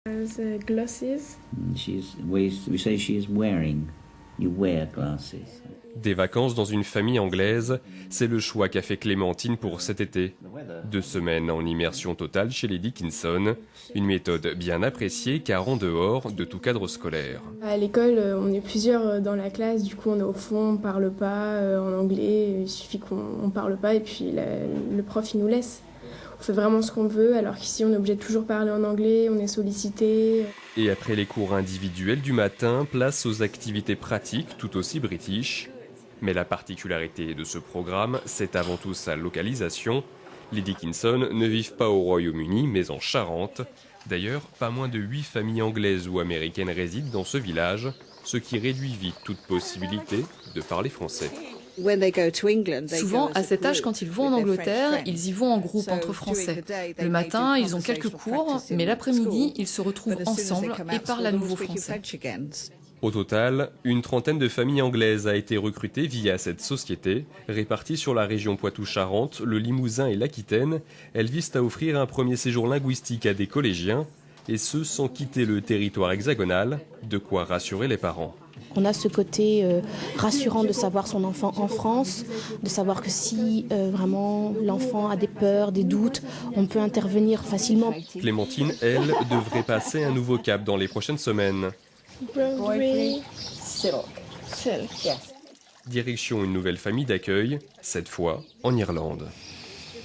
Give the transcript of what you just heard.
The glasses. We say she is wearing. You wear glasses. Des vacances dans une famille anglaise, c'est le choix qu'a fait Clémentine pour cet été. 2 semaines en immersion totale chez les Dickinson, une méthode bien appréciée car en dehors de tout cadre scolaire. À l'école, on est plusieurs dans la classe, du coup on est au fond, on parle pas en anglais, il suffit qu'on parle pas et puis le prof il nous laisse. On fait vraiment ce qu'on veut, alors qu'ici on est obligé de toujours parler en anglais, on est sollicité. Et après les cours individuels du matin, place aux activités pratiques tout aussi british. Mais la particularité de ce programme, c'est avant tout sa localisation. Les Dickinson ne vivent pas au Royaume-Uni, mais en Charente. D'ailleurs, pas moins de 8 familles anglaises ou américaines résident dans ce village, ce qui réduit vite toute possibilité de parler français. Souvent, à cet âge, quand ils vont en Angleterre, ils y vont en groupe entre Français. Le matin, ils ont quelques cours, mais l'après-midi, ils se retrouvent ensemble et parlent à nouveau français. Au total, une trentaine de familles anglaises a été recrutée via cette société. Réparties sur la région Poitou-Charentes, le Limousin et l'Aquitaine, elles visent à offrir un premier séjour linguistique à des collégiens, et ce sans quitter le territoire hexagonal, de quoi rassurer les parents. On a ce côté rassurant de savoir son enfant en France, de savoir que si vraiment l'enfant a des peurs, des doutes, on peut intervenir facilement. Clémentine, elle, devrait passer un nouveau cap dans les prochaines semaines. Direction une nouvelle famille d'accueil, cette fois en Irlande.